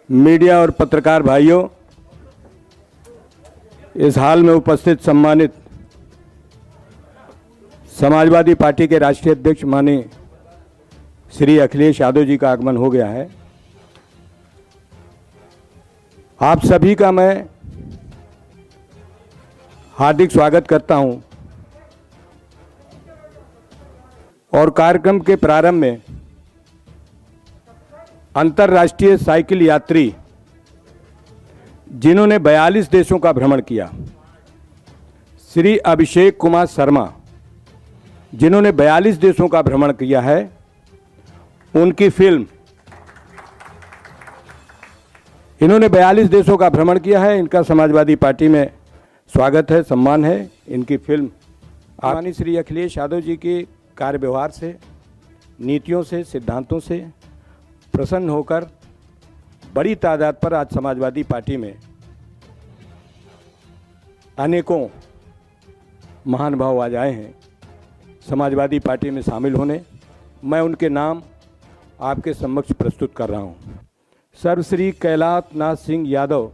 Media और पत्रकार भाइयों, इस हाल में उपस्थित सम्मानित समाजवादी पार्टी के राष्ट्रीय अध्यक्ष माननीय श्री अखिलेश यादव जी का आगमन हो गया है। आप सभी का मैं हार्दिक स्वागत करता हूं और कार्यक्रम के प्रारंभ में अंतर्राष्ट्रीय साइकिल यात्री जिन्होंने 42 देशों का भ्रमण किया, श्री अभिषेक कुमार शर्मा जिन्होंने 42 देशों का भ्रमण किया है, उनकी फिल्म, इन्होंने 42 देशों का भ्रमण किया है, इनका समाजवादी पार्टी में स्वागत है, सम्मान है। इनकी फिल्म माननीय श्री अखिलेश यादव जी के कार्य व्यवहार से, नीतियों से, सिद्धांतों से प्रसन्न होकर बड़ी तादाद पर आज समाजवादी पार्टी में अनेकों महानुभाव आज आए हैं समाजवादी पार्टी में शामिल होने। मैं उनके नाम आपके समक्ष प्रस्तुत कर रहा हूं। सर्वश्री कैलाश नाथ सिंह यादव,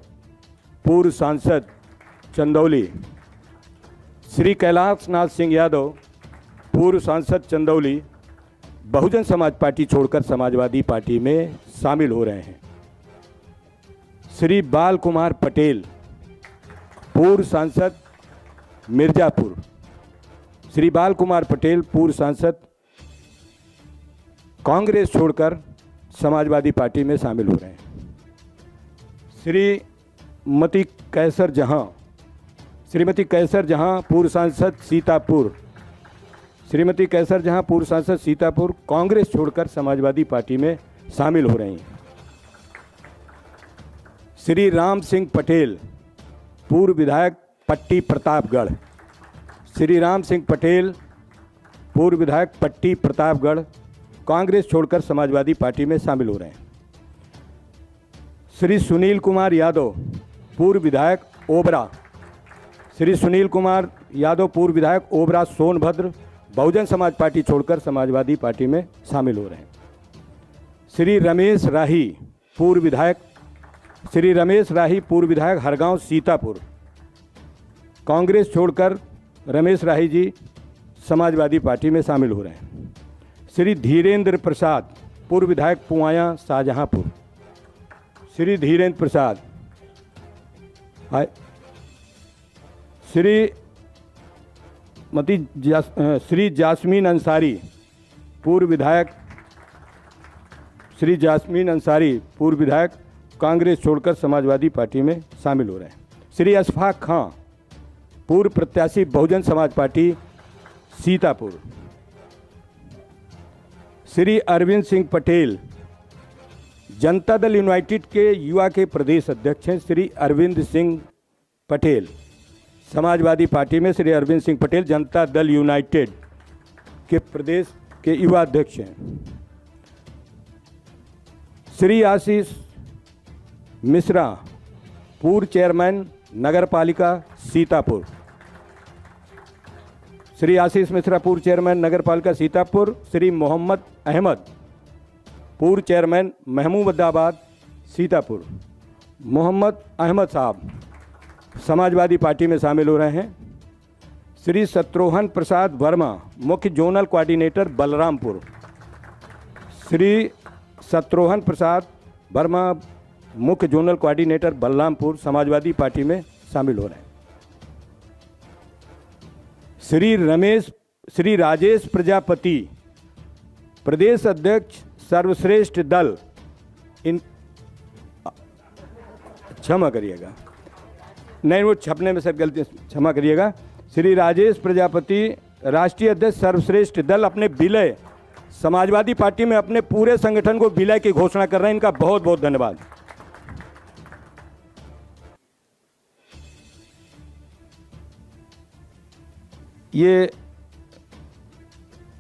पूर्व सांसद चंदौली। श्री कैलाश नाथ सिंह यादव, पूर्व सांसद चंदौली, बहुजन समाज पार्टी छोड़कर समाजवादी पार्टी में शामिल हो रहे हैं। श्री बाल कुमार पटेल, पूर्व सांसद मिर्जापुर। श्री बाल कुमार पटेल, पूर्व सांसद, कांग्रेस छोड़कर समाजवादी पार्टी में शामिल हो रहे हैं। श्रीमती कैसर जहां, पूर्व सांसद सीतापुर। श्रीमती कैसर जहां, पूर्व सांसद सीतापुर, कांग्रेस छोड़कर समाजवादी पार्टी में शामिल हो रही हैं। श्री राम सिंह पटेल, पूर्व विधायक पट्टी प्रतापगढ़। श्री राम सिंह पटेल, पूर्व विधायक पट्टी प्रतापगढ़, कांग्रेस छोड़कर समाजवादी पार्टी में शामिल हो रहे हैं। श्री सुनील कुमार यादव, पूर्व विधायक ओबरा। श्री सुनील कुमार यादव, पूर्व विधायक ओबरा सोनभद्र, बहुजन समाज पार्टी छोड़कर समाजवादी पार्टी में शामिल हो रहे हैं। श्री रमेश राही, पूर्व विधायक हरगांव सीतापुर, कांग्रेस छोड़कर रमेश राही जी समाजवादी पार्टी में शामिल हो रहे हैं। श्री धीरेन्द्र प्रसाद, पूर्व विधायक पुआया शाहजहांपुर। श्री धीरेन्द्र प्रसाद। श्री जास्मीन अंसारी, पूर्व विधायक, श्री जास्मीन अंसारी, पूर्व विधायक, कांग्रेस छोड़कर समाजवादी पार्टी में शामिल हो रहे हैं। श्री अशफाक खां, पूर्व प्रत्याशी, बहुजन समाज पार्टी सीतापुर। श्री अरविंद सिंह पटेल, जनता दल यूनाइटेड के युवा के प्रदेश अध्यक्ष हैं। श्री अरविंद सिंह पटेल, समाजवादी पार्टी में श्री अरविंद सिंह पटेल जनता दल यूनाइटेड के प्रदेश के युवा अध्यक्ष हैं। श्री आशीष मिश्रा, पूर्व चेयरमैन नगर पालिका सीतापुर। श्री आशीष मिश्रा, पूर्व चेयरमैन नगर पालिका सीतापुर। श्री मोहम्मद अहमद, पूर्व चेयरमैन महमूदाबाद सीतापुर। मोहम्मद अहमद साहब समाजवादी पार्टी में शामिल हो रहे हैं। श्री शत्रुघ्न प्रसाद वर्मा, मुख्य जोनल कोऑर्डिनेटर बलरामपुर। श्री शत्रुघ्न प्रसाद वर्मा, मुख्य zonal coordinator Balrampur, Samajwadi party में शामिल हो रहे हैं। श्री राजेश प्रजापति, प्रदेश अध्यक्ष सर्वश्रेष्ठ दल, क्षमा करिएगा, नहीं वो छपने में सर गलती, क्षमा करिएगा। श्री राजेश प्रजापति, राष्ट्रीय अध्यक्ष सर्वश्रेष्ठ दल, अपने विलय, समाजवादी पार्टी में अपने पूरे संगठन को विलय की घोषणा कर रहे हैं। इनका बहुत बहुत धन्यवाद। ये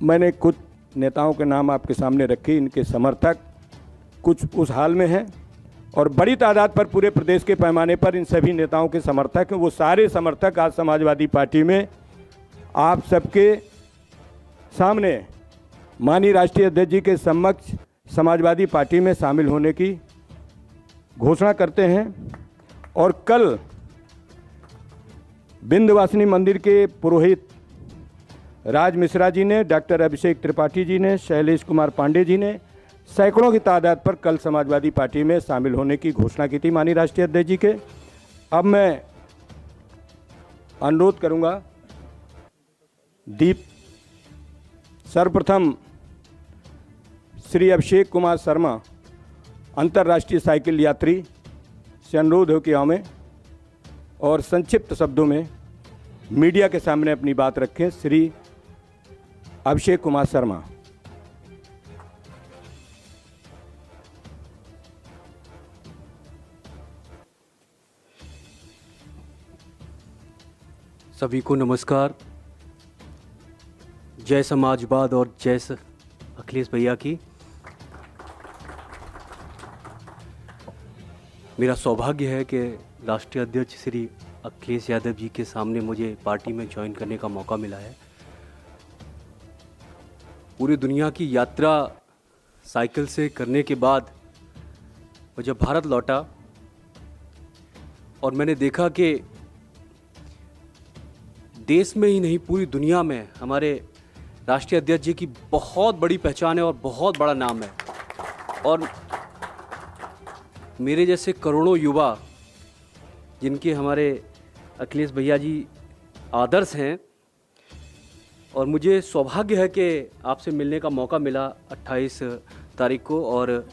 मैंने कुछ नेताओं के नाम आपके सामने रखे, इनके समर्थक कुछ उस हाल में हैं और बड़ी तादाद पर पूरे प्रदेश के पैमाने पर इन सभी नेताओं के समर्थक हैं। वो सारे समर्थक आज समाजवादी पार्टी में आप सबके सामने माननीय राष्ट्रीय अध्यक्ष जी के समक्ष समाजवादी पार्टी में शामिल होने की घोषणा करते हैं। और कल विंध्यवासिनी मंदिर के पुरोहित राज मिश्रा जी ने, डॉक्टर अभिषेक त्रिपाठी जी ने, शैलेश कुमार पांडे जी ने सैकड़ों की तादाद पर कल समाजवादी पार्टी में शामिल होने की घोषणा की थी माननीय राष्ट्रीय अध्यक्ष जी के। अब मैं अनुरोध करूंगा सर्वप्रथम श्री अभिषेक कुमार शर्मा अंतर्राष्ट्रीय साइकिल यात्री से अनुरोध हो कि आवें और संक्षिप्त शब्दों में मीडिया के सामने अपनी बात रखें। श्री अभिषेक कुमार शर्मा। सभी को नमस्कार। जय समाजवाद और जय अखिलेश भैया की। मेरा सौभाग्य है कि राष्ट्रीय अध्यक्ष श्री अखिलेश यादव जी के सामने मुझे पार्टी में ज्वाइन करने का मौका मिला है। पूरी दुनिया की यात्रा साइकिल से करने के बाद मैं जब भारत लौटा और मैंने देखा कि देश में ही नहीं पूरी दुनिया में हमारे राष्ट्रीय अध्यक्ष जी की बहुत बड़ी पहचान है और बहुत बड़ा नाम है। और मेरे जैसे करोड़ों युवा जिनके हमारे अखिलेश भैया जी आदर्श हैं, और मुझे सौभाग्य है कि आपसे मिलने का मौका मिला 28 तारीख को, और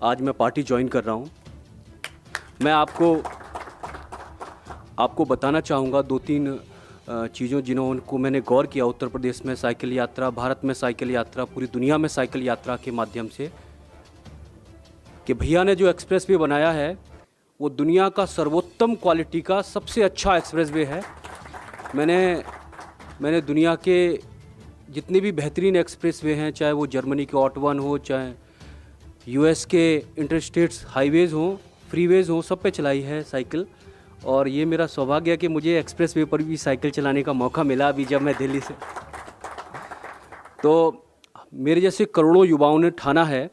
आज मैं पार्टी ज्वाइन कर रहा हूं। मैं आपको बताना चाहूँगा 2-3 चीज़ों जिनको मैंने गौर किया उत्तर प्रदेश में साइकिल यात्रा, भारत में साइकिल यात्रा, पूरी दुनिया में साइकिल यात्रा के माध्यम से, कि भैया ने जो एक्सप्रेसवे बनाया है वो दुनिया का सर्वोत्तम क्वालिटी का सबसे अच्छा एक्सप्रेसवे है। मैंने दुनिया के जितने भी बेहतरीन एक्सप्रेसवे हैं, चाहे वो जर्मनी के ऑटवन हो, चाहे यूएस के इंटरस्टेट्स हाईवेज़ हों, फ्रीवेज़ हों, सब पे चलाई है साइकिल। और ये मेरा सौभाग्य है कि मुझे एक्सप्रेसवे पर भी साइकिल चलाने का मौका मिला अभी जब मैं दिल्ली से। तो मेरे जैसे करोड़ों युवाओं ने ठाना है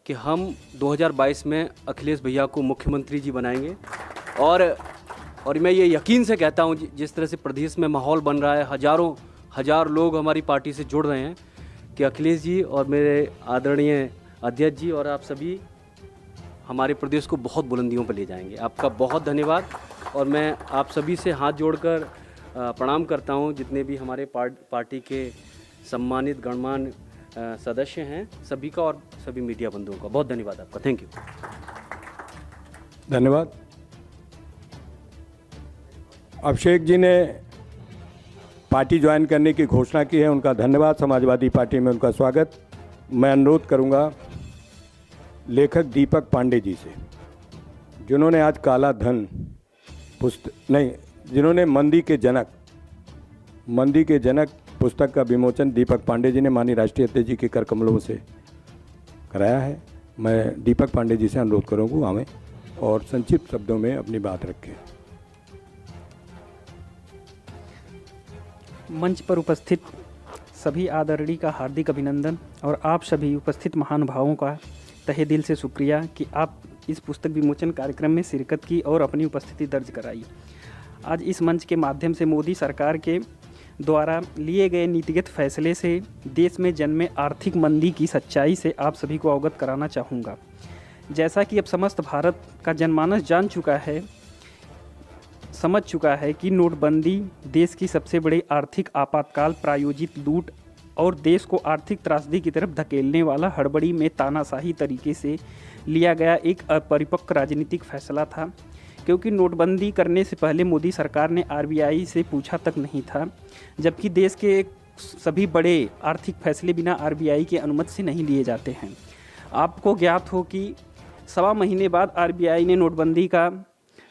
कि हम 2022 में अखिलेश भैया को मुख्यमंत्री जी बनाएंगे। और मैं ये यकीन से कहता हूँ, जिस तरह से प्रदेश में माहौल बन रहा है, हज़ार लोग हमारी पार्टी से जुड़ रहे हैं, कि अखिलेश जी और मेरे आदरणीय अध्यक्ष जी और आप सभी हमारे प्रदेश को बहुत बुलंदियों पर ले जाएंगे। आपका बहुत धन्यवाद। और मैं आप सभी से हाथ जोड़कर प्रणाम करता हूं, जितने भी हमारे पार्टी के सम्मानित गणमान्य सदस्य हैं सभी का, और सभी मीडिया बंधुओं का बहुत धन्यवाद आपका। Thank you. धन्यवाद। अभिषेक जी ने पार्टी ज्वाइन करने की घोषणा की है, उनका धन्यवाद। समाजवादी पार्टी में उनका स्वागत। मैं अनुरोध करूंगा लेखक दीपक पांडे जी से, जिन्होंने आज काला धन जिन्होंने मंदी के जनक पुस्तक का विमोचन दीपक पांडे जी ने माननीय राष्ट्रीय अध्यक्ष जी के कर कमलों से कराया है। मैं दीपक पांडे जी से अनुरोध करूँगा आवें और संक्षिप्त शब्दों में अपनी बात रखें। मंच पर उपस्थित सभी आदरणीय का हार्दिक अभिनंदन, और आप सभी उपस्थित महानुभावों का तहे दिल से शुक्रिया कि आप इस पुस्तक विमोचन कार्यक्रम में शिरकत की और अपनी उपस्थिति दर्ज कराई। आज इस मंच के माध्यम से मोदी सरकार के द्वारा लिए गए नीतिगत फैसले से देश में जन्मे आर्थिक मंदी की सच्चाई से आप सभी को अवगत कराना चाहूँगा। जैसा कि अब समस्त भारत का जनमानस समझ चुका है कि नोटबंदी देश की सबसे बड़ी आर्थिक आपातकाल प्रायोजित लूट और देश को आर्थिक त्रासदी की तरफ धकेलने वाला हड़बड़ी में तानाशाही तरीके से लिया गया एक अपरिपक्व राजनीतिक फैसला था, क्योंकि नोटबंदी करने से पहले मोदी सरकार ने आरबीआई से पूछा तक नहीं था, जबकि देश के सभी बड़े आर्थिक फैसले बिना आरबीआई की अनुमति से नहीं लिए जाते हैं। आपको ज्ञात हो कि 1.25 महीने बाद आरबीआई ने नोटबंदी का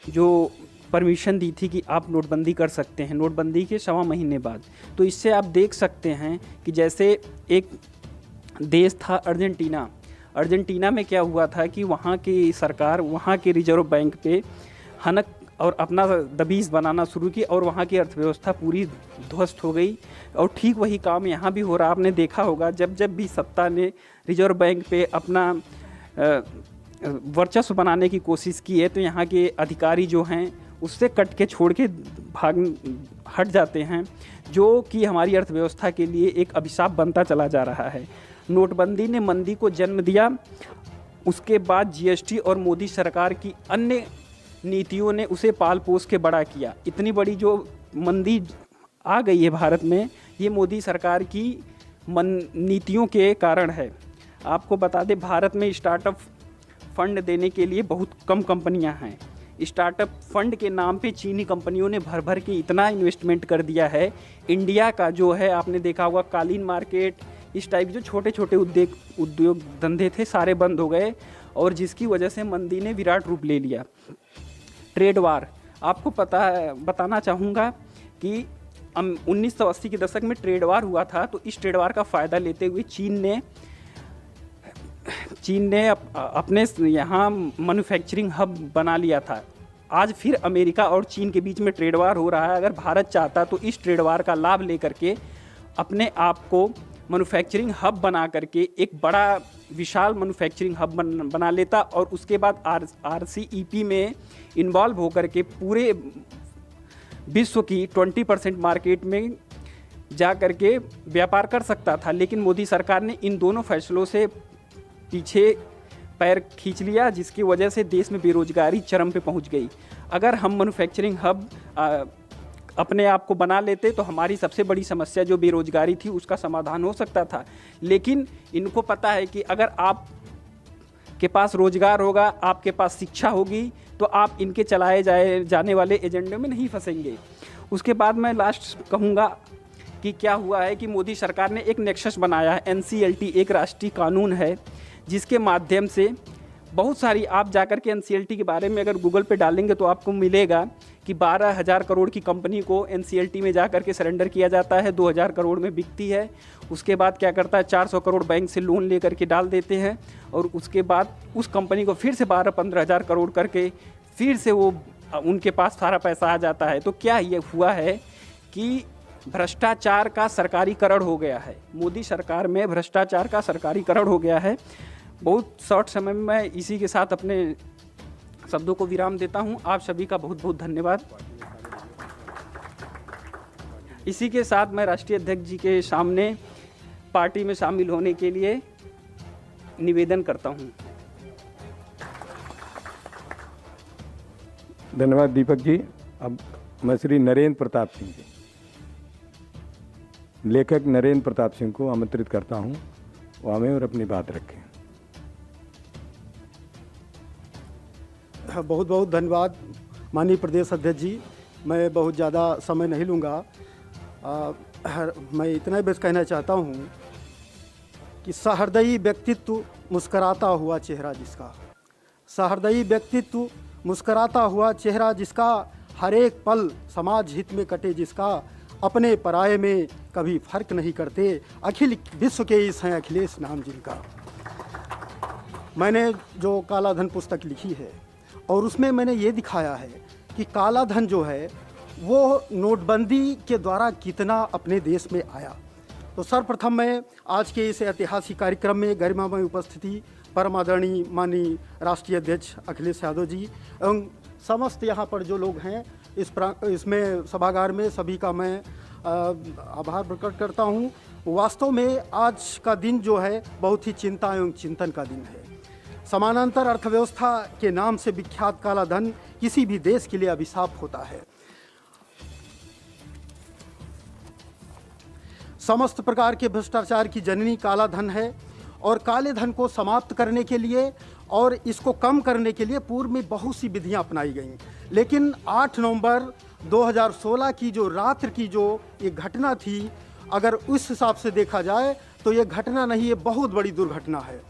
जो परमिशन दी थी कि आप नोटबंदी कर सकते हैं, नोटबंदी के 1.25 महीने बाद। तो इससे आप देख सकते हैं कि जैसे एक देश था अर्जेंटीना में क्या हुआ था कि वहाँ की सरकार वहाँ के रिजर्व बैंक पे हनक और अपना दबीज बनाना शुरू की और वहाँ की अर्थव्यवस्था पूरी ध्वस्त हो गई। और ठीक वही काम यहाँ भी हो रहा। आपने देखा होगा जब भी सत्ता ने रिजर्व बैंक पे अपना वर्चस्व बनाने की कोशिश की है, तो यहाँ के अधिकारी जो हैं उससे कट के छोड़ के हट जाते हैं, जो कि हमारी अर्थव्यवस्था के लिए एक अभिशाप बनता चला जा रहा है। नोटबंदी ने मंदी को जन्म दिया, उसके बाद जीएसटी और मोदी सरकार की अन्य नीतियों ने उसे पाल पोस के बड़ा किया। इतनी बड़ी जो मंदी आ गई है भारत में, ये मोदी सरकार की नीतियों के कारण है। आपको बता दें, भारत में स्टार्टअप फंड देने के लिए बहुत कम कंपनियां हैं। स्टार्टअप फंड के नाम पे चीनी कंपनियों ने भर भर के इतना इन्वेस्टमेंट कर दिया है। इंडिया का जो है, आपने देखा होगा कालीन मार्केट, इस टाइप जो छोटे छोटे उद्योग धंधे थे सारे बंद हो गए, और जिसकी वजह से मंदी ने विराट रूप ले लिया। ट्रेड वार, आपको पता है, बताना चाहूँगा कि 1980 के दशक में ट्रेड वार हुआ था, तो इस ट्रेड वार का फ़ायदा लेते हुए चीन ने अपने यहाँ मैन्युफैक्चरिंग हब बना लिया था। आज फिर अमेरिका और चीन के बीच में ट्रेड वार हो रहा है। अगर भारत चाहता तो इस ट्रेड वार का लाभ लेकर के अपने आप को मैन्युफैक्चरिंग हब बना करके एक बड़ा विशाल मैन्युफैक्चरिंग हब बना लेता, और उसके बाद RCEP में इन्वॉल्व होकर के पूरे विश्व की 20% मार्केट में जा कर के व्यापार कर सकता था। लेकिन मोदी सरकार ने इन दोनों फैसलों से पीछे पैर खींच लिया, जिसकी वजह से देश में बेरोजगारी चरम पे पहुंच गई। अगर हम मैन्युफैक्चरिंग हब अपने आप को बना लेते तो हमारी सबसे बड़ी समस्या जो बेरोजगारी थी उसका समाधान हो सकता था। लेकिन इनको पता है कि अगर आप के पास रोजगार होगा, आपके पास शिक्षा होगी, तो आप इनके चलाए जाने वाले एजेंडे में नहीं फंसेंगे। उसके बाद मैं लास्ट कहूँगा कि क्या हुआ है कि मोदी सरकार ने एक नेक्सस बनाया है। NCLT एक राष्ट्रीय कानून है, जिसके माध्यम से बहुत सारी, आप जाकर के NCLT के बारे में अगर गूगल पे डालेंगे तो आपको मिलेगा कि 12,000 करोड़ की कंपनी को NCLT में जा करके सरेंडर किया जाता है, 2,000 करोड़ में बिकती है। उसके बाद क्या करता है, 400 करोड़ बैंक से लोन ले करके डाल देते हैं, और उसके बाद उस कंपनी को फिर से 12-15,000 करोड़ करके फिर से वो उनके पास सारा पैसा आ जाता है। तो क्या ये हुआ है कि भ्रष्टाचार का सरकारीकरण हो गया है। मोदी सरकार में भ्रष्टाचार का सरकारीकरण हो गया है। बहुत शॉर्ट समय में मैं इसी के साथ अपने शब्दों को विराम देता हूं। आप सभी का बहुत बहुत धन्यवाद। इसी के साथ मैं राष्ट्रीय अध्यक्ष जी के सामने पार्टी में शामिल होने के लिए निवेदन करता हूं। धन्यवाद दीपक जी। अब मैं श्री नरेंद्र प्रताप सिंह जी, लेखक नरेंद्र प्रताप सिंह को आमंत्रित करता हूं, वो आवें और अपनी बात रखें। बहुत बहुत धन्यवाद माननीय प्रदेश अध्यक्ष जी। मैं बहुत ज़्यादा समय नहीं लूँगा। मैं इतना ही बस कहना चाहता हूँ कि सहृदयी व्यक्तित्व मुस्कराता हुआ चेहरा जिसका, सहृदयी व्यक्तित्व मुस्कराता हुआ चेहरा जिसका, हर एक पल समाज हित में कटे जिसका, अपने पराये में कभी फर्क नहीं करते, अखिल विश्व के इस हैं अखिलेश नाम जिनका। मैंने जो काला धन पुस्तक लिखी है और उसमें मैंने ये दिखाया है कि काला धन जो है वो नोटबंदी के द्वारा कितना अपने देश में आया। तो सर्वप्रथम मैं आज के इस ऐतिहासिक कार्यक्रम में गरिमामय उपस्थिति परम आदरणीय माननीय राष्ट्रीय अध्यक्ष अखिलेश यादव जी एवं समस्त यहाँ पर जो लोग हैं इसमें सभागार में, सभी का मैं आभार प्रकट करता हूँ। वास्तव में आज का दिन जो है बहुत ही चिंता एवं चिंतन का दिन है। समानांतर अर्थव्यवस्था के नाम से विख्यात काला धन किसी भी देश के लिए अभिशाप होता है। समस्त प्रकार के भ्रष्टाचार की जननी काला धन है, और काले धन को समाप्त करने के लिए और इसको कम करने के लिए पूर्व में बहुत सी विधियां अपनाई गईं। लेकिन 8 नवंबर 2016 की जो रात्र की जो ये घटना थी, अगर उस हिसाब से देखा जाए तो ये घटना नहीं, ये बहुत बड़ी दुर्घटना है।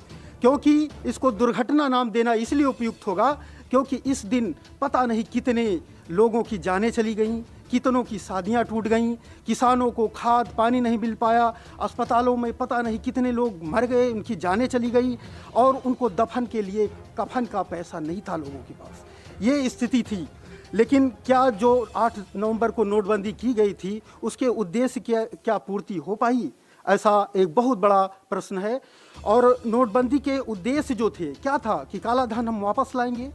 क्योंकि इसको दुर्घटना नाम देना इसलिए उपयुक्त होगा क्योंकि इस दिन पता नहीं कितने लोगों की जानें चली गईं, कितनों की शादियां टूट गईं, किसानों को खाद पानी नहीं मिल पाया, अस्पतालों में पता नहीं कितने लोग मर गए, उनकी जानें चली गई, और उनको दफन के लिए कफन का पैसा नहीं था लोगों के पास। ये स्थिति थी। लेकिन क्या जो 8 नवंबर को नोटबंदी की गई थी उसके उद्देश्य क्या पूर्ति हो पाई? ऐसा एक बहुत बड़ा प्रश्न है। और नोटबंदी के उद्देश्य जो थे क्या था कि काला धन हम वापस लाएंगे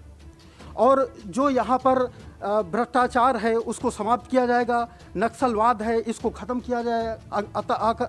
और जो यहाँ पर भ्रष्टाचार है उसको समाप्त किया जाएगा, नक्सलवाद है इसको ख़त्म किया जाएगा,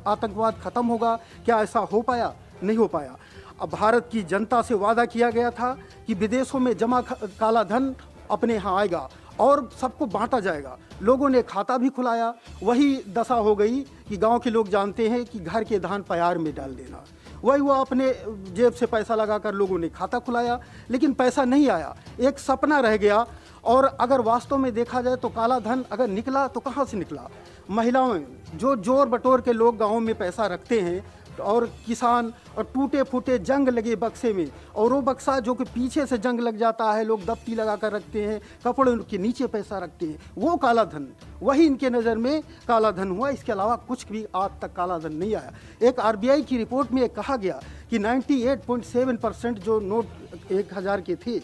आतंकवाद ख़त्म होगा। क्या ऐसा हो पाया? नहीं हो पाया। अब भारत की जनता से वादा किया गया था कि विदेशों में जमा काला धन अपने यहाँ आएगा और सबको बांटा जाएगा। लोगों ने खाता भी खुलाया, वही दशा हो गई कि गांव के लोग जानते हैं कि घर के धान प्यार में डाल देना, वही वो अपने जेब से पैसा लगाकर लोगों ने खाता खुलाया, लेकिन पैसा नहीं आया, एक सपना रह गया। और अगर वास्तव में देखा जाए तो काला धन अगर निकला तो कहाँ से निकला? महिलाओं, जो जोर बटोर के लोग गाँव में पैसा रखते हैं और किसान, और टूटे फूटे जंग लगे बक्से में, और वो बक्सा जो कि पीछे से जंग लग जाता है, लोग दफ्ती लगा कर रखते हैं, कपड़ों के नीचे पैसा रखते हैं, वो काला धन, वही इनके नज़र में काला धन हुआ। इसके अलावा कुछ भी आज तक काला धन नहीं आया। एक आरबीआई की रिपोर्ट में कहा गया कि 98.7% जो नोट 1000 के थे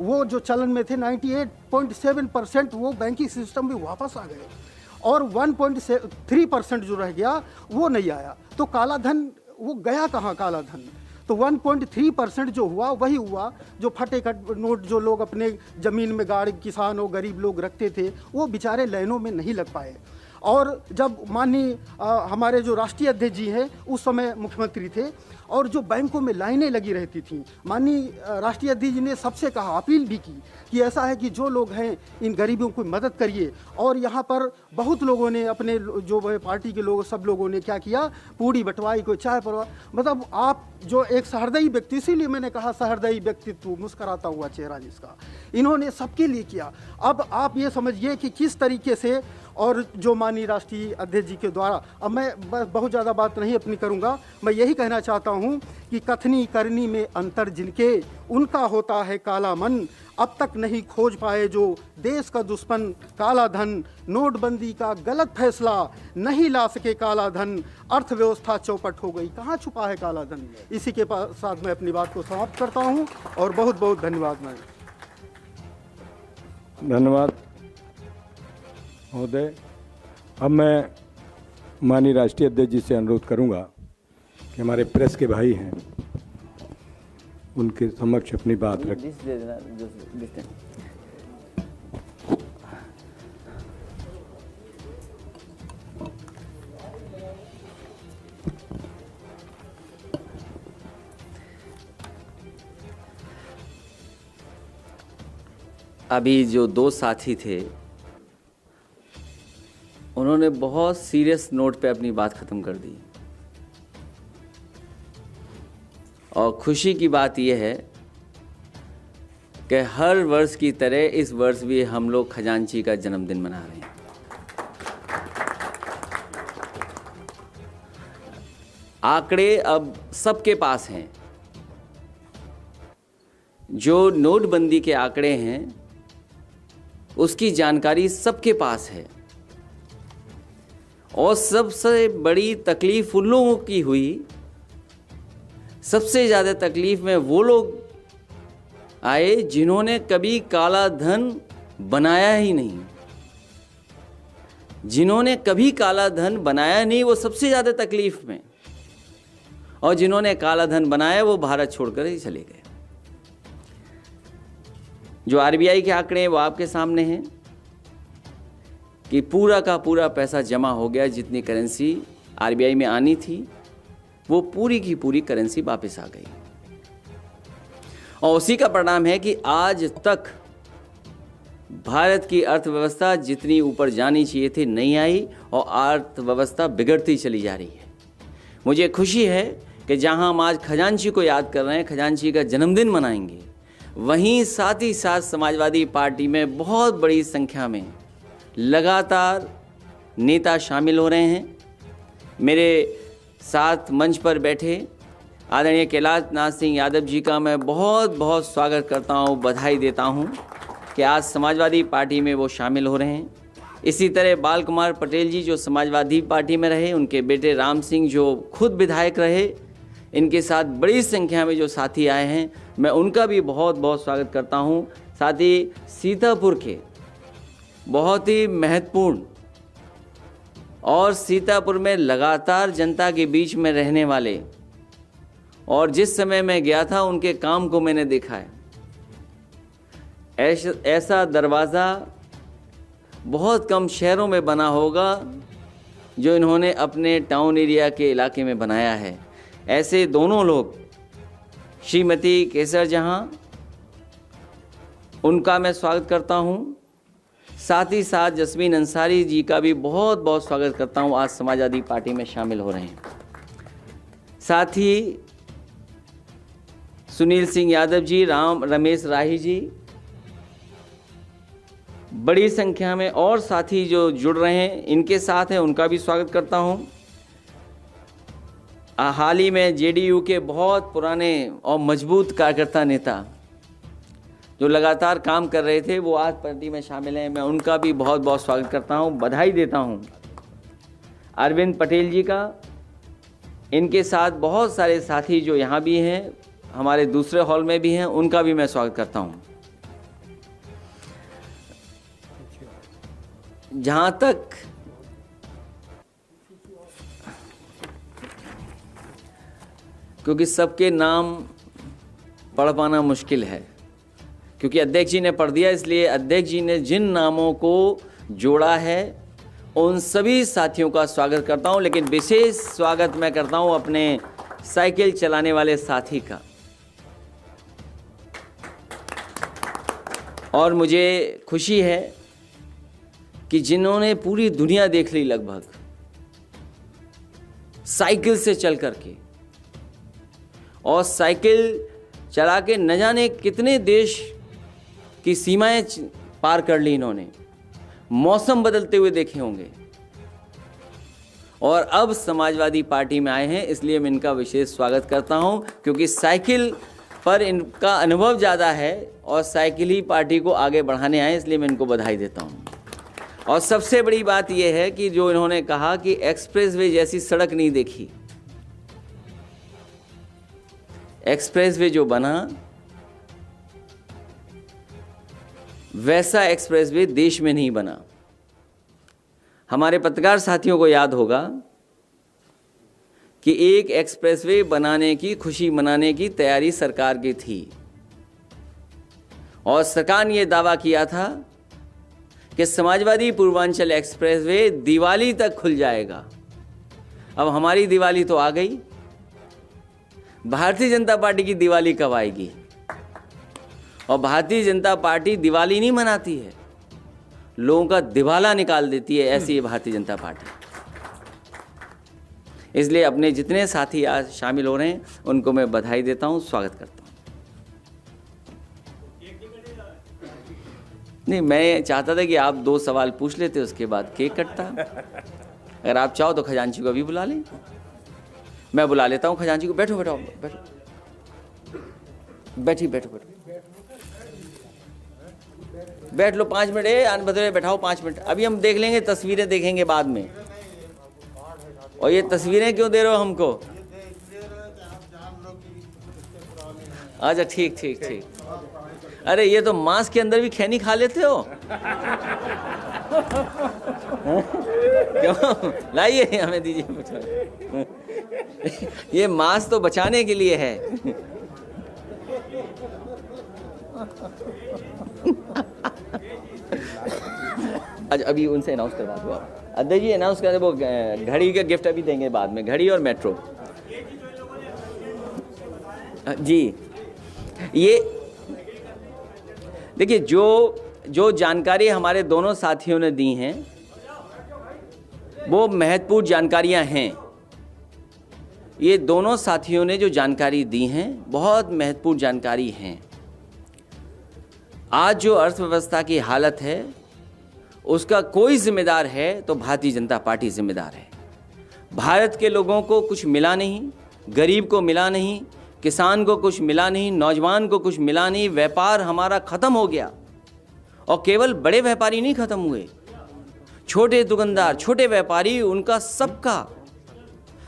वो जो चलन में थे, 98.7% वो बैंकिंग सिस्टम में वापस आ गए और 1.3% जो रह गया वो नहीं आया। तो काला धन वो गया कहाँ काला धन? तो 1.3% जो हुआ वही हुआ जो फटे कट नोट जो लोग अपने ज़मीन में गाड़, किसान और गरीब लोग रखते थे, वो बेचारे लाइनों में नहीं लग पाए। और जब माननीय हमारे जो राष्ट्रीय अध्यक्ष जी हैं उस समय मुख्यमंत्री थे और जो बैंकों में लाइनें लगी रहती थीं, माननीय राष्ट्रीय अध्यक्ष जी ने सबसे कहा, अपील भी की कि ऐसा है कि जो लोग हैं इन गरीबों की मदद करिए। और यहाँ पर बहुत लोगों ने अपने जो पार्टी के लोग, सब लोगों ने क्या किया, पूड़ी बंटवाई, कोई चाय परवा, मतलब आप जो एक सहृदयी व्यक्ति, इसीलिए मैंने कहा सहृदयी व्यक्तित्व, मुस्कराता हुआ चेहरा जिसका, इन्होंने सबके लिए किया। अब आप ये समझिए कि किस तरीके से, और जो माननीय राष्ट्रीय अध्यक्ष जी के द्वारा, अब मैं बहुत ज़्यादा बात नहीं अपनी करूँगा, मैं यही कहना चाहता हूँ कि कथनी करनी में अंतर जिनके, उनका होता है काला मन, अब तक नहीं खोज पाए जो देश का दुश्मन काला धन, नोटबंदी का गलत फैसला नहीं ला सके काला धन, अर्थव्यवस्था चौपट हो गई, कहाँ छुपा है काला धन? इसी के साथ मैं अपनी बात को समाप्त करता हूँ और बहुत बहुत धन्यवाद। मैं धन्यवाद महोदय। अब मैं माननीय राष्ट्रीय अध्यक्ष जी से अनुरोध करूंगा कि हमारे प्रेस के भाई हैं उनके समक्ष अपनी बात रखें। अभी जो दो साथी थे उन्होंने बहुत सीरियस नोट पे अपनी बात ख़त्म कर दी, और खुशी की बात यह है कि हर वर्ष की तरह इस वर्ष भी हम लोग खजांची का जन्मदिन मना रहे हैं। आंकड़े अब सबके पास हैं, जो नोटबंदी के आंकड़े हैं उसकी जानकारी सबके पास है। और सबसे बड़ी तकलीफ उन लोगों की हुई, सबसे ज़्यादा तकलीफ में वो लोग आए जिन्होंने कभी काला धन बनाया ही नहीं। जिन्होंने कभी काला धन बनाया नहीं वो सबसे ज़्यादा तकलीफ में, और जिन्होंने काला धन बनाया वो भारत छोड़कर ही चले गए। जो आरबीआई के आंकड़े हैं वो आपके सामने हैं कि पूरा का पूरा पैसा जमा हो गया, जितनी करेंसी आरबीआई में आनी थी वो पूरी की पूरी करेंसी वापस आ गई। और उसी का परिणाम है कि आज तक भारत की अर्थव्यवस्था जितनी ऊपर जानी चाहिए थी नहीं आई, और अर्थव्यवस्था बिगड़ती चली जा रही है। मुझे खुशी है कि जहां हम आज खजांची को याद कर रहे हैं, खजांची का जन्मदिन मनाएंगे, वहीं साथ ही साथ समाजवादी पार्टी में बहुत बड़ी संख्या में लगातार नेता शामिल हो रहे हैं। मेरे साथ मंच पर बैठे आदरणीय कैलाश नाथ सिंह यादव जी का मैं बहुत बहुत स्वागत करता हूं, बधाई देता हूं कि आज समाजवादी पार्टी में वो शामिल हो रहे हैं। इसी तरह बाल कुमार पटेल जी जो समाजवादी पार्टी में रहे, उनके बेटे राम सिंह जो खुद विधायक रहे, इनके साथ बड़ी संख्या में जो साथी आए हैं, मैं उनका भी बहुत बहुत स्वागत करता हूं। साथ ही सीतापुर के बहुत ही महत्वपूर्ण और सीतापुर में लगातार जनता के बीच में रहने वाले, और जिस समय मैं गया था उनके काम को मैंने देखा है। ऐसा दरवाज़ा बहुत कम शहरों में बना होगा जो इन्होंने अपने टाउन एरिया के इलाके में बनाया है। ऐसे दोनों लोग, श्रीमती केसर जहाँ, उनका मैं स्वागत करता हूँ। साथ ही साथ जस्मीन अंसारी जी का भी बहुत बहुत स्वागत करता हूँ, आज समाजवादी पार्टी में शामिल हो रहे हैं। साथ ही सुनील सिंह यादव जी, रमेश राही जी, बड़ी संख्या में और साथी जो जुड़ रहे हैं इनके साथ हैं, उनका भी स्वागत करता हूँ। हाल ही में जेडीयू के बहुत पुराने और मजबूत कार्यकर्ता नेता जो लगातार काम कर रहे थे, वो आज पार्टी में शामिल हैं, मैं उनका भी बहुत बहुत स्वागत करता हूँ, बधाई देता हूँ। अरविंद पटेल जी का, इनके साथ बहुत सारे साथी जो यहाँ भी हैं, हमारे दूसरे हॉल में भी हैं, उनका भी मैं स्वागत करता हूँ। जहाँ तक क्योंकि सबके नाम पढ़ पाना मुश्किल है, क्योंकि अध्यक्ष जी ने पढ़ दिया, इसलिए अध्यक्ष जी ने जिन नामों को जोड़ा है उन सभी साथियों का स्वागत करता हूं, लेकिन विशेष स्वागत मैं करता हूं अपने साइकिल चलाने वाले साथी का। और मुझे खुशी है कि जिन्होंने पूरी दुनिया देख ली लगभग साइकिल से चल करके, और साइकिल चला के न जाने कितने देश की सीमाएं पार कर ली इन्होंने, मौसम बदलते हुए देखे होंगे, और अब समाजवादी पार्टी में आए हैं, इसलिए मैं इनका विशेष स्वागत करता हूं, क्योंकि साइकिल पर इनका अनुभव ज़्यादा है और साइकिल ही पार्टी को आगे बढ़ाने आए, इसलिए मैं इनको बधाई देता हूं। और सबसे बड़ी बात यह है कि जो इन्होंने कहा कि एक्सप्रेसवे जैसी सड़क नहीं देखी, एक्सप्रेसवे जो बना वैसा एक्सप्रेसवे देश में नहीं बना। हमारे पत्रकार साथियों को याद होगा कि एक एक्सप्रेसवे बनाने की खुशी मनाने की तैयारी सरकार की थी, और सरकार ने यह दावा किया था कि समाजवादी पूर्वांचल एक्सप्रेसवे दिवाली तक खुल जाएगा। अब हमारी दिवाली तो आ गई, भारतीय जनता पार्टी की दिवाली कब आएगी? और भारतीय जनता पार्टी दिवाली नहीं मनाती है, लोगों का दिवाला निकाल देती है, ऐसी है भारतीय जनता पार्टी। इसलिए अपने जितने साथी आज शामिल हो रहे हैं उनको मैं बधाई देता हूं, स्वागत करता हूं। नहीं, मैं चाहता था कि आप 2 सवाल पूछ लेते, उसके बाद केक कटता। अगर आप चाहो तो खजांची को अभी बुला लें, मैं बुला लेता हूँ खजांची को। बैठो बैठो बैठो, बैठी बैठो बैठो, बैठ लो 5 मिनट। आन बदले बैठाओ 5 मिनट, अभी हम देख लेंगे, तस्वीरें देखेंगे बाद में। और ये तस्वीरें क्यों दे रहे हो हमको? अच्छा ठीक ठीक ठीक। अरे ये तो मांस के अंदर भी खैनी खा लेते हो। क्यों? लाइए हमें दीजिए। ये मांस तो बचाने के लिए है। अच्छा अभी उनसे अनाउंस करवा दो आप। अध्यक्ष जी अनाउंस कर दे, वो घड़ी का गिफ्ट अभी देंगे बाद में, घड़ी और मेट्रो। जी ये देखिए, जो जानकारी हमारे दोनों साथियों ने दी हैं वो महत्वपूर्ण जानकारियां हैं। ये दोनों साथियों ने जो जानकारी दी हैं बहुत महत्वपूर्ण जानकारी हैं। आज जो अर्थव्यवस्था की हालत है उसका कोई जिम्मेदार है तो भारतीय जनता पार्टी जिम्मेदार है। भारत के लोगों को कुछ मिला नहीं, गरीब को मिला नहीं, किसान को कुछ मिला नहीं, नौजवान को कुछ मिला नहीं, व्यापार हमारा खत्म हो गया। और केवल बड़े व्यापारी नहीं खत्म हुए, छोटे दुकानदार, छोटे व्यापारी, उनका सबका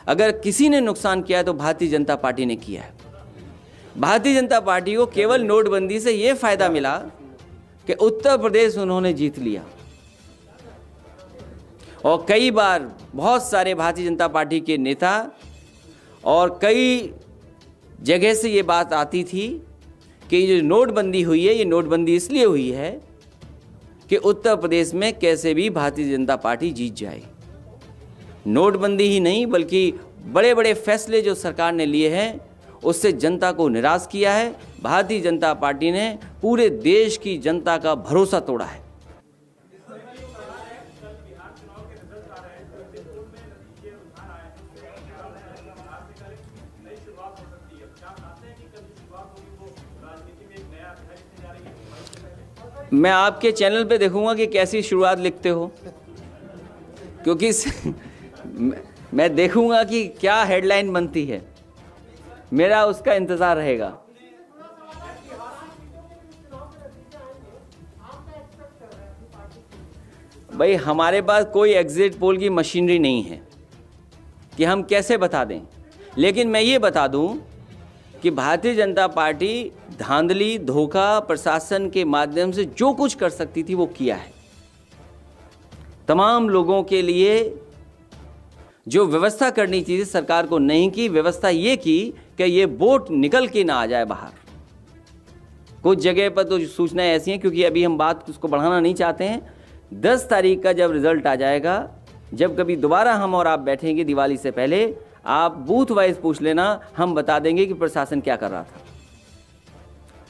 अगर किसी ने नुकसान किया है तो भारतीय जनता पार्टी ने किया है। भारतीय जनता पार्टी को केवल नोटबंदी से ये फायदा मिला कि उत्तर प्रदेश उन्होंने जीत लिया, और कई बार बहुत सारे भारतीय जनता पार्टी के नेता और कई जगह से ये बात आती थी कि ये जो नोटबंदी हुई है, ये नोटबंदी इसलिए हुई है कि उत्तर प्रदेश में कैसे भी भारतीय जनता पार्टी जीत जाए। नोटबंदी ही नहीं बल्कि बड़े बड़े फैसले जो सरकार ने लिए हैं उससे जनता को निराश किया है। भारतीय जनता पार्टी ने पूरे देश की जनता का भरोसा तोड़ा है। मैं आपके चैनल पे देखूंगा कि कैसी शुरुआत लिखते हो, क्योंकि मैं देखूंगा कि क्या हेडलाइन बनती है, मेरा उसका इंतज़ार रहेगा। भाई हमारे पास कोई एग्जिट पोल की मशीनरी नहीं है कि हम कैसे बता दें, लेकिन मैं ये बता दूं कि भारतीय जनता पार्टी धांधली धोखा प्रशासन के माध्यम से जो कुछ कर सकती थी वो किया है। तमाम लोगों के लिए जो व्यवस्था करनी चाहिए सरकार को नहीं की, व्यवस्था ये की कि ये वोट निकल के ना आ जाए बाहर। कुछ जगह पर तो सूचनाएं ऐसी हैं, क्योंकि अभी हम बात उसको बढ़ाना नहीं चाहते हैं। 10 तारीख का जब रिजल्ट आ जाएगा, जब कभी दोबारा हम और आप बैठेंगे दिवाली से पहले, आप बूथ वाइज पूछ लेना, हम बता देंगे कि प्रशासन क्या कर रहा था।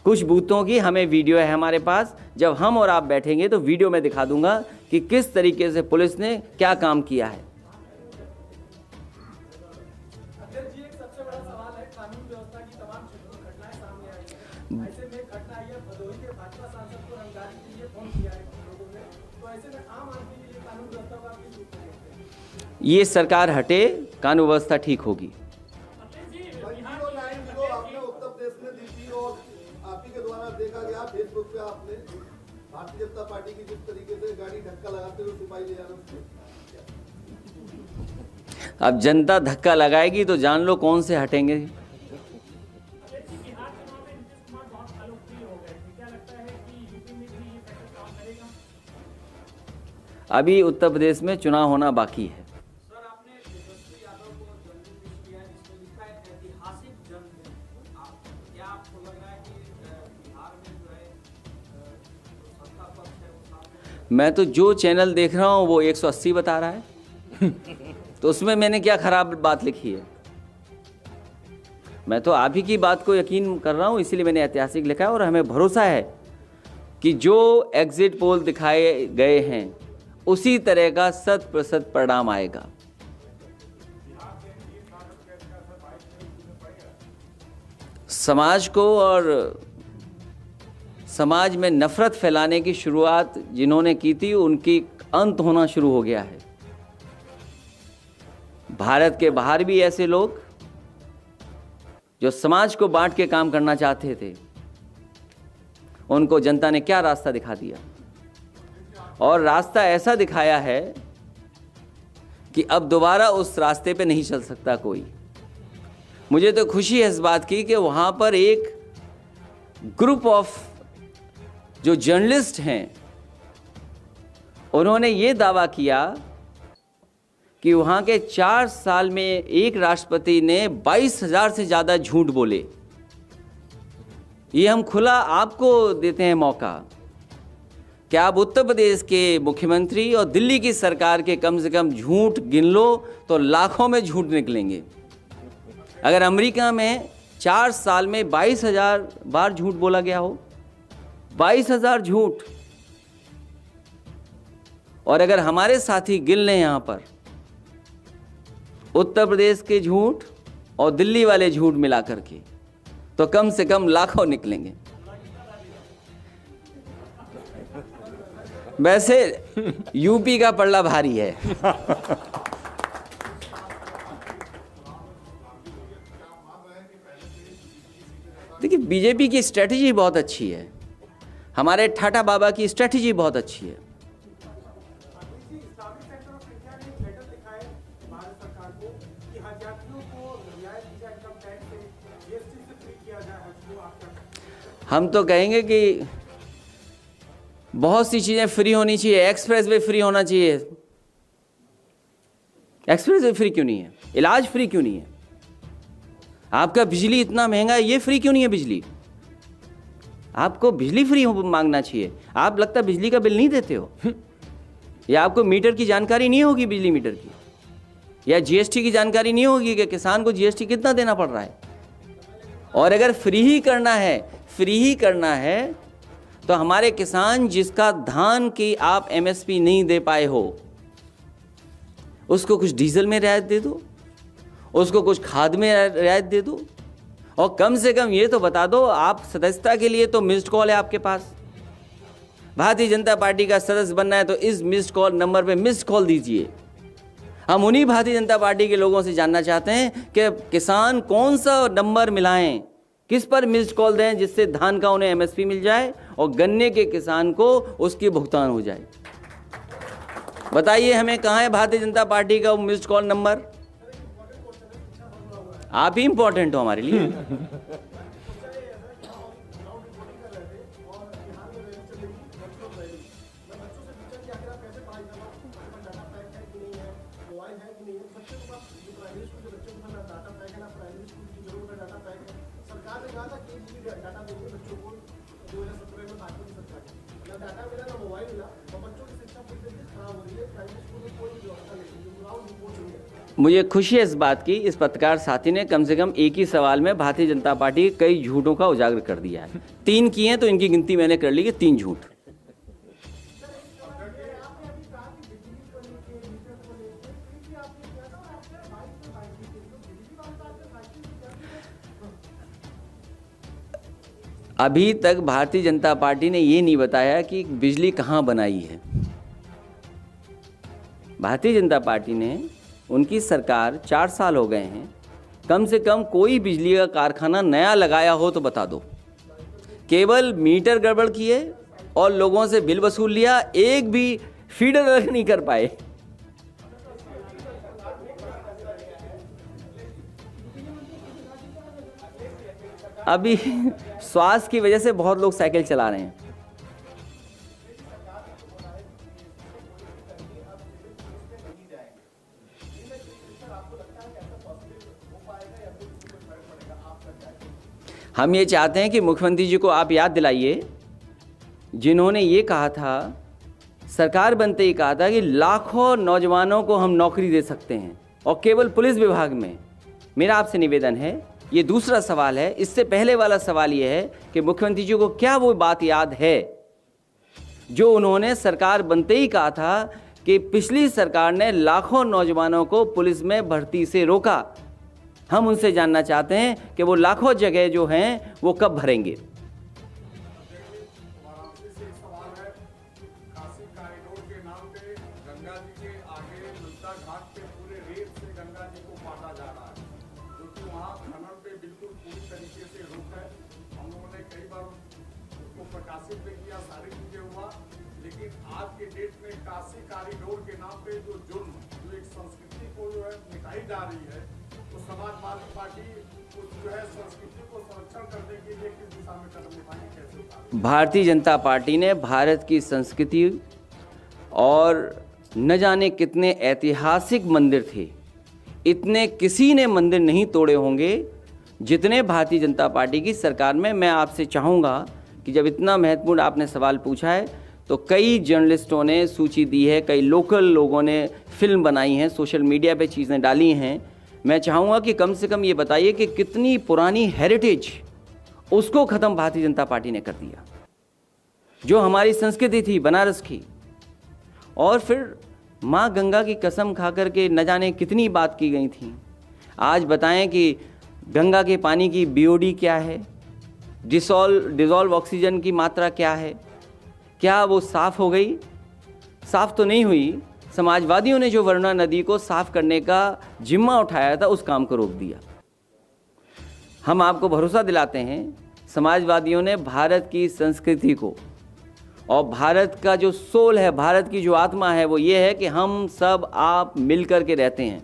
कुछ बूथों की हमें वीडियो है हमारे पास, जब हम और आप बैठेंगे तो वीडियो में दिखा दूंगा कि किस तरीके से पुलिस ने क्या काम किया है। ये सरकार हटे, कानून व्यवस्था ठीक होगी। भारतीय जनता पार्टी की जिस तरीके से गाड़ी धक्का लगाते हुए सिपाही ले जाना, अब जनता धक्का लगाएगी तो जान लो कौन से हटेंगे। अभी उत्तर प्रदेश में चुनाव होना बाकी है। मैं तो जो चैनल देख रहा हूँ वो 180 बता रहा है तो उसमें मैंने क्या खराब बात लिखी है। मैं तो आप ही की बात को यकीन कर रहा हूँ, इसीलिए मैंने ऐतिहासिक लिखा है। और हमें भरोसा है कि जो एग्जिट पोल दिखाए गए हैं उसी तरह का 100% परिणाम आएगा। समाज को और समाज में नफरत फैलाने की शुरुआत जिन्होंने की थी उनकी अंत होना शुरू हो गया है। भारत के बाहर भी ऐसे लोग जो समाज को बांट के काम करना चाहते थे, उनको जनता ने क्या रास्ता दिखा दिया, और रास्ता ऐसा दिखाया है कि अब दोबारा उस रास्ते पे नहीं चल सकता कोई। मुझे तो खुशी है इस बात की कि वहाँ पर एक ग्रुप ऑफ जो जर्नलिस्ट हैं उन्होंने ये दावा किया कि वहाँ के 4 साल में एक राष्ट्रपति ने 22,000 से ज़्यादा झूठ बोले। ये हम खुला आपको देते हैं मौका कि आप उत्तर प्रदेश के मुख्यमंत्री और दिल्ली की सरकार के कम से कम झूठ गिन लो तो लाखों में झूठ निकलेंगे। अगर अमेरिका में 4 साल में 22,000 बार झूठ बोला गया हो, 22,000 झूठ, और अगर हमारे साथी गिन लें यहाँ पर उत्तर प्रदेश के झूठ और दिल्ली वाले झूठ मिला करके, तो कम से कम लाखों निकलेंगे। वैसे यूपी का पल्ला भारी है। देखिए, बीजेपी की स्ट्रेटजी बहुत अच्छी है, हमारे ठाटा बाबा की स्ट्रेटजी बहुत अच्छी है। हम तो कहेंगे कि बहुत सी चीज़ें फ्री होनी चाहिए, एक्सप्रेस वे फ्री होना चाहिए, एक्सप्रेस वे फ्री क्यों नहीं है? इलाज फ्री क्यों नहीं है? आपका बिजली इतना महंगा है, ये फ्री क्यों नहीं है बिजली? आपको बिजली फ्री मांगना चाहिए। आप लगता है बिजली का बिल नहीं देते हो, या आपको मीटर की जानकारी नहीं होगी बिजली मीटर की, या जीएसटी की जानकारी नहीं होगी कि किसान को जीएसटी कितना देना पड़ रहा है। और अगर फ्री ही करना है तो हमारे किसान जिसका धान की आप एमएसपी नहीं दे पाए हो, उसको कुछ डीजल में रियायत दे दो, उसको कुछ खाद में रियायत दे दो, और कम से कम ये तो बता दो, आप सदस्यता के लिए तो मिस्ड कॉल है आपके पास। भारतीय जनता पार्टी का सदस्य बनना है तो इस मिस्ड कॉल नंबर पे मिस्ड कॉल दीजिए। हम उन्हीं भारतीय जनता पार्टी के लोगों से जानना चाहते हैं कि किसान कौन सा नंबर मिलाएं, किस पर मिस्ड कॉल दें जिससे धान का उन्हें एमएसपी मिल जाए और गन्ने के किसान को उसकी भुगतान हो जाए। बताइए हमें कहाँ है भारतीय जनता पार्टी का वो मिस्ड कॉल नंबर? आप ही इंपॉर्टेंट हो हमारे लिए। मुझे खुशी है इस बात की, इस पत्रकार साथी ने कम से कम एक ही सवाल में भारतीय जनता पार्टी के कई झूठों का उजागर कर दिया है। 3 किए हैं तो इनकी गिनती मैंने कर ली कि 3 झूठ। अभी तक भारतीय जनता पार्टी ने ये नहीं बताया कि बिजली कहाँ बनाई है। भारतीय जनता पार्टी ने, उनकी सरकार 4 साल हो गए हैं, कम से कम कोई बिजली का कारखाना नया लगाया हो तो बता दो। केवल मीटर गड़बड़ किए और लोगों से बिल वसूल लिया, एक भी फीडर अलग नहीं कर पाए। अभी स्वास्थ्य की वजह से बहुत लोग साइकिल चला रहे हैं। हम ये चाहते हैं कि मुख्यमंत्री जी को आप याद दिलाइए, जिन्होंने ये कहा था, सरकार बनते ही कहा था कि लाखों नौजवानों को हम नौकरी दे सकते हैं, और केवल पुलिस विभाग में। मेरा आपसे निवेदन है, ये दूसरा सवाल है, इससे पहले वाला सवाल ये है कि मुख्यमंत्री जी को क्या वो बात याद है जो उन्होंने सरकार बनते ही कहा था कि पिछली सरकार ने लाखों नौजवानों को पुलिस में भर्ती से रोका। हम उनसे जानना चाहते हैं कि वो लाखों जगह जो हैं वो कब भरेंगे। भारतीय जनता पार्टी ने भारत की संस्कृति और न जाने कितने ऐतिहासिक मंदिर थे, इतने किसी ने मंदिर नहीं तोड़े होंगे जितने भारतीय जनता पार्टी की सरकार में। मैं आपसे चाहूँगा कि जब इतना महत्वपूर्ण आपने सवाल पूछा है तो कई जर्नलिस्टों ने सूची दी है, कई लोकल लोगों ने फिल्म बनाई हैं, सोशल मीडिया पे चीज़ें डाली हैं। मैं चाहूँगा कि कम से कम ये बताइए कि कितनी पुरानी हेरिटेज उसको ख़त्म भारतीय जनता पार्टी ने कर दिया, जो हमारी संस्कृति थी बनारस की। और फिर माँ गंगा की कसम खा कर के न जाने कितनी बात की गई थी। आज बताएं कि गंगा के पानी की बीओडी क्या है, डिज़ोल्व ऑक्सीजन की मात्रा क्या है, क्या वो साफ़ हो गई? साफ़ तो नहीं हुई। समाजवादियों ने जो वरुणा नदी को साफ़ करने का जिम्मा उठाया था, उस काम को रोक दिया। हम आपको भरोसा दिलाते हैं, समाजवादियों ने भारत की संस्कृति को और भारत का जो सोल है, भारत की जो आत्मा है, वो ये है कि हम सब आप मिल कर के रहते हैं।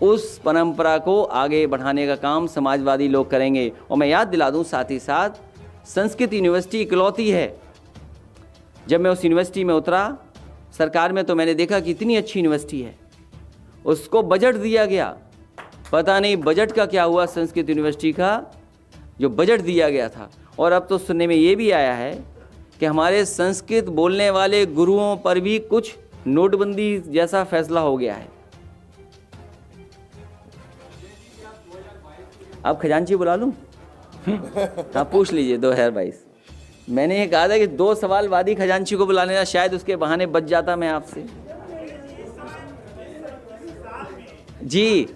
उस परंपरा को आगे बढ़ाने का काम समाजवादी लोग करेंगे। और मैं याद दिला दूं साथ ही साथ, संस्कृत यूनिवर्सिटी इकलौती है। जब मैं उस यूनिवर्सिटी में उतरा सरकार में, तो मैंने देखा कि इतनी अच्छी यूनिवर्सिटी है, उसको बजट दिया गया, पता नहीं बजट का क्या हुआ संस्कृत यूनिवर्सिटी का, जो बजट दिया गया था। और अब तो सुनने में ये भी आया है कि हमारे संस्कृत बोलने वाले गुरुओं पर भी कुछ नोटबंदी जैसा फैसला हो गया है। अब खजांची बुला लूं? हाँ, पूछ लीजिए 2022। मैंने ये कहा था कि 2 सवाल वादी खजांची को बुला लेना, शायद उसके बहाने बच जाता मैं आपसे। जी,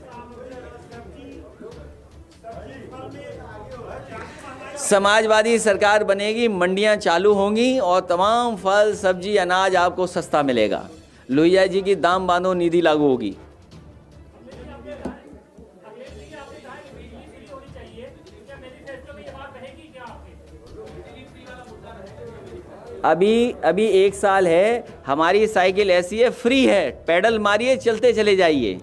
समाजवादी सरकार बनेगी, मंडियां चालू होंगी और तमाम फल सब्जी अनाज आपको सस्ता मिलेगा। लोहिया जी की दाम बांधो नीति लागू होगी। अभी 1 साल है, हमारी साइकिल ऐसी है, फ्री है, पैडल मारिए चलते चले जाइए।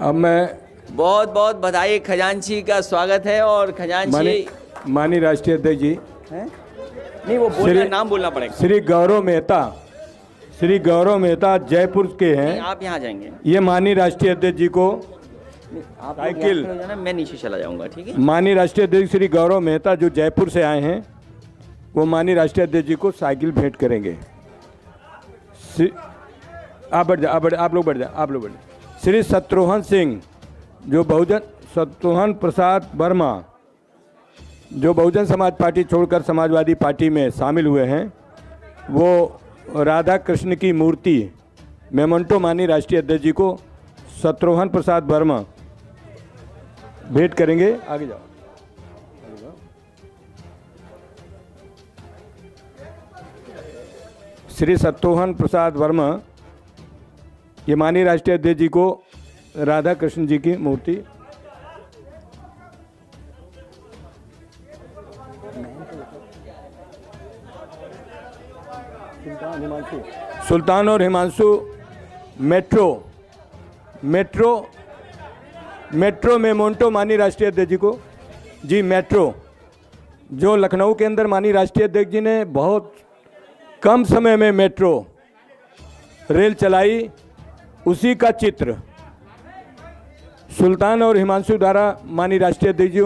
अब मैं बहुत बहुत बधाई, खजांची का स्वागत है। और खजांची माननीय राष्ट्रीय अध्यक्ष जी हैं? नहीं, वो बोलना, नाम बोलना पड़ेगा। श्री गौरव मेहता जयपुर के हैं। आप यहाँ जाएंगे, ये माननीय राष्ट्रीय अध्यक्ष जी को आप साइकिल, यहाँ खड़े हो जाना, मैं नीचे चला जाऊंगा, ठीक है? माननीय राष्ट्रीय अध्यक्ष श्री गौरव मेहता जो जयपुर से आए हैं, वो माननीय राष्ट्रीय अध्यक्ष जी को साइकिल भेंट करेंगे। आप लोग बढ़ जाए। श्री शत्रुघ्न सिंह शत्रुघ्न प्रसाद वर्मा जो बहुजन समाज पार्टी छोड़कर समाजवादी पार्टी में शामिल हुए हैं, वो राधा कृष्ण की मूर्ति मेमोंटो माननीय राष्ट्रीय अध्यक्ष जी को शत्रुघ्न प्रसाद वर्मा भेंट करेंगे। आगे जाओ। श्री शत्रुघ्न प्रसाद वर्मा ये माननीय राष्ट्रीय अध्यक्ष जी को राधा कृष्ण जी की मूर्ति सुल्तान और हिमांशु मेट्रो मेमोंटो माननीय राष्ट्रीय अध्यक्ष जी को जी मेट्रो जो लखनऊ के अंदर माननीय राष्ट्रीय अध्यक्ष जी ने बहुत कम समय में मेट्रो रेल चलाई, उसी का चित्र सुल्तान और हिमांशु द्वारा माननीय राष्ट्रीय अध्यक्ष जी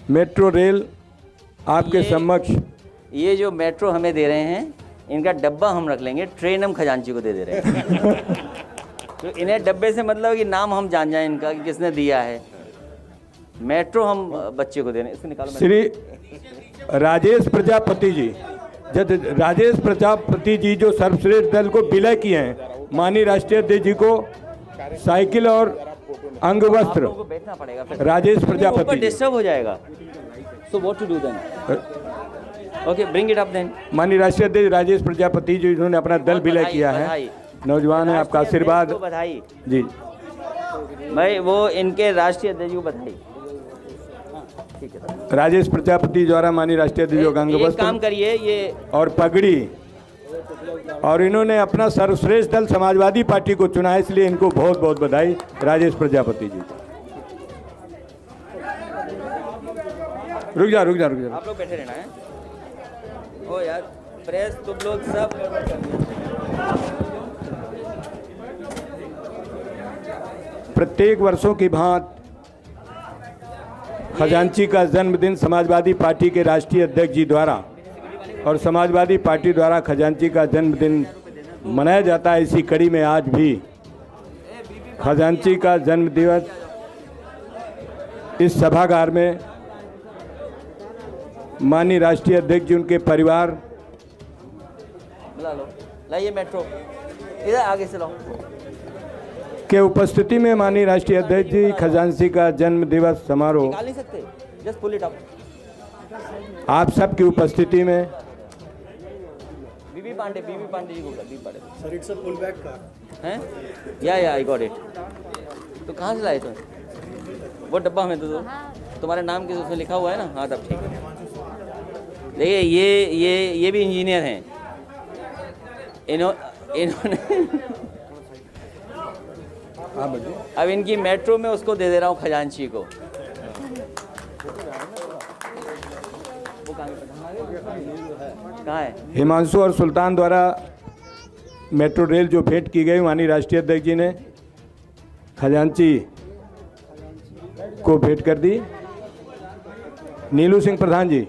मेट्रो रेल आपके समक्ष। ये जो मेट्रो हमें दे रहे हैं, इनका डब्बा हम रख लेंगे, ट्रेन हम खजांची को दे रहे हैं। तो इन्हें डब्बे से मतलब है कि नाम हम जान जाएं इनका कि किसने दिया है। मेट्रो हम बच्चे को दे रहे हैं। इसको निकालो। श्री राजेश प्रजापति जी जो सर्वश्रेष्ठ दल को विलय किए हैं, माननीय राष्ट्रीय अध्यक्ष जी को साइकिल और अंग वस्त्र। बैठना पड़ेगा, राजेश प्रजापति डिस्टर्ब हो जाएगा। So what to do then? Okay, bring it up then. माननीय राष्ट्रीय अध्यक्ष राजेश प्रजापति जी जिन्होंने अपना दल विलय किया है, नौजवान है, आपका आशीर्वाद बधाई जी भाई। वो इनके राष्ट्रीय अध्यक्ष को बधाई। राजेश प्रजापति द्वारा माननीय राष्ट्रीय अध्यक्ष अंग वस्त्र काम करिए ये और पगड़ी, और इन्होंने अपना सर्वश्रेष्ठ दल समाजवादी पार्टी को चुना है, इसलिए इनको बहुत बहुत बधाई राजेश प्रजापति जी। रुक जा। आप लोग बैठे रहना है। ओ यार प्रेस तुम लोग सब प्रत्येक वर्षों की भांति खजांची का जन्मदिन समाजवादी पार्टी के राष्ट्रीय अध्यक्ष जी द्वारा और समाजवादी पार्टी द्वारा खजांची का जन्मदिन मनाया जाता है। इसी कड़ी में आज भी खजांची का जन्म दिवस इस सभागार में माननीय राष्ट्रीय अध्यक्ष जी, उनके परिवार, बुला लो, लाइए मेट्रो इधर आगे से लाओ, के उपस्थिति में माननीय राष्ट्रीय अध्यक्ष जी खजांची का जन्म दिवस समारोह निकाल नहीं सकते, जस्ट पुल इट अप। आप सबकी उपस्थिति में बीबी पांडे जी को, BB Pandey sir, it's a pull back car हैं? या आई गॉट इट। तो कहाँ से लाए थे? वो डब्बा हमें दे दो, तुम्हारे नाम के उसमें लिखा हुआ है ना। हाँ तब ठीक है। देखिए ये भी इंजीनियर हैं, इन्होंने अब इनकी मेट्रो में उसको दे दे रहा हूँ खजांची को। वो कहाँ है? हिमांशु और सुल्तान द्वारा मेट्रो रेल जो भेंट की गई माननीय राष्ट्रीय अध्यक्ष जी ने खजांची को भेंट कर दी। नीलू सिंह प्रधान जी।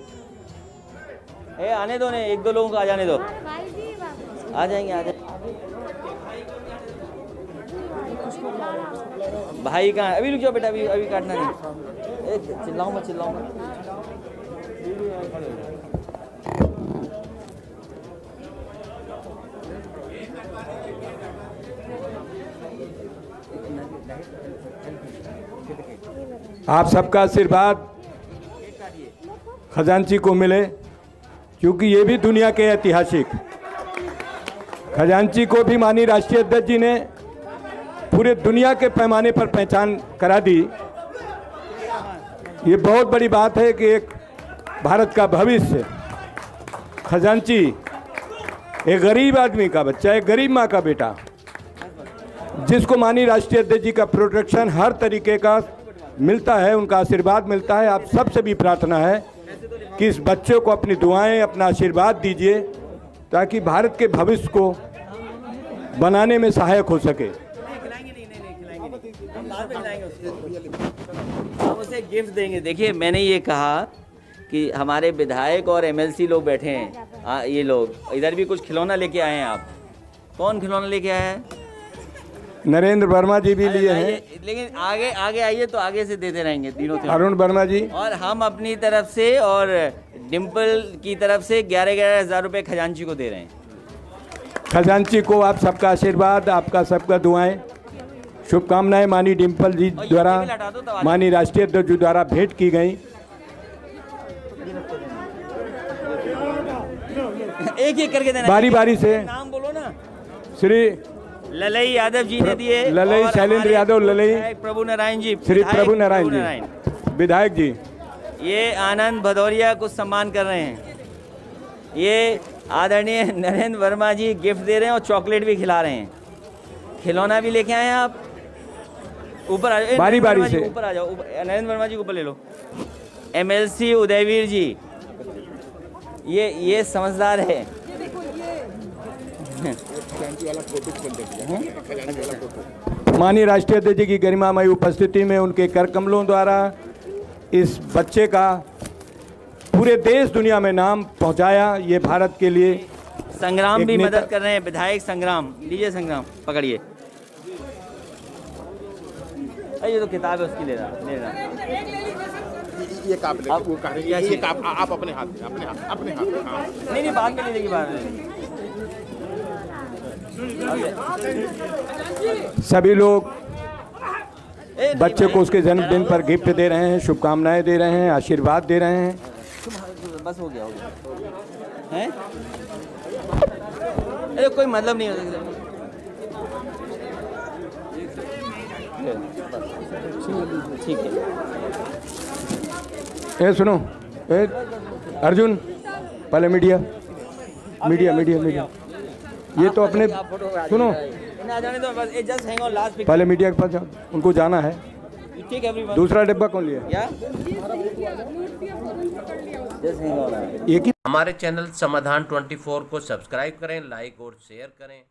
ए आने दो ने, एक दो लोगों को आ जाने दो। आ जाएंगे, आ जाएंगे। भाई कहाँ? अभी रुक जाओ बेटा, अभी अभी काटना नहीं। चिल्लाऊं मत, चिल्लाऊं मत। आप सबका आशीर्वाद खजांची को मिले, क्योंकि ये भी दुनिया के ऐतिहासिक खजांची को भी माननीय राष्ट्रीय अध्यक्ष जी ने पूरे दुनिया के पैमाने पर पहचान करा दी। ये बहुत बड़ी बात है कि एक भारत का भविष्य खजांची, एक गरीब आदमी का बच्चा, एक गरीब माँ का बेटा, जिसको माननीय राष्ट्रीय अध्यक्ष जी का प्रोटेक्शन हर तरीके का मिलता है, उनका आशीर्वाद मिलता है। आप सबसे भी प्रार्थना है कि इस बच्चे को अपनी दुआएं, अपना आशीर्वाद दीजिए, ताकि भारत के भविष्य को बनाने में सहायक हो सके। हम उसे गिफ्ट देंगे। देखिए, मैंने ये कहा कि हमारे विधायक और एमएलसी लोग बैठे हैं, ये लोग इधर भी कुछ खिलौना लेके आए हैं। आप कौन खिलौना लेके आया है? नरेंद्र वर्मा जी भी लिए हैं, लेकिन आगे आगे आइए तो आगे से देते रहेंगे तीनों। अरुण वर्मा जी। और हम अपनी तरफ से और डिम्पल की तरफ से 11,000 हज़ार रुपये खजांची को दे रहे हैं। खजांची को आप सबका आशीर्वाद, आपका सबका दुआएं, शुभकामनाएं माननीय डिम्पल जी द्वारा, माननीय राष्ट्रीय अध्यक्ष जी द्वारा भेंट की गई। एक एक करके देना, बारी बारी से। नाम बोलो ना। श्री ललई यादव जी ने दिए, ललई शैलेंद्र यादव, ललई प्रभु नारायण जी, श्री प्रभु नारायण जी, विधायक जी। ये आनंद भदौरिया कुछ सम्मान कर रहे हैं। ये आदरणीय नरेंद्र वर्मा जी गिफ्ट दे रहे हैं और चॉकलेट भी खिला रहे हैं। खिलौना भी लेके आए हैं आप। ऊपर आ जाओ, बारी बारी से ऊपर आ जाओ। नरेंद्र वर्मा जी को ऊपर ले लो। एमएलसी उदयवीर जी, ये समझदार है। माननीय राष्ट्रीय अध्यक्ष जी की गरिमामयी उपस्थिति में उनके कर कमलों द्वारा इस बच्चे का पूरे देश दुनिया में नाम पहुंचाया। ये भारत के लिए संग्राम भी मदद कर रहे हैं। विधायक संग्राम, लीजिए संग्राम, पकड़िए। ये तो किताब है, उसकी ले रहा। ये काप ले, वो कह रही है ये काप आप अपने हाथ में, अपने हाथ में। हाँ। नहीं बाद में ले लेगी, बाद में। सभी लोग बच्चे को उसके जन्मदिन पर गिफ्ट दे रहे हैं, शुभकामनाएं दे रहे हैं, आशीर्वाद दे रहे हैं। बस हो गया हैं? अरे कोई मतलब नहीं है। ठीक है। ए सुनो, ए अर्जुन, पहले मीडिया। ये तो अपने सुनो, पहले मीडिया के पास जाओ, उनको जाना है। दूसरा डिब्बा कौन लिया? हमारे चैनल समाधान 24 को सब्सक्राइब करें, लाइक और शेयर करें।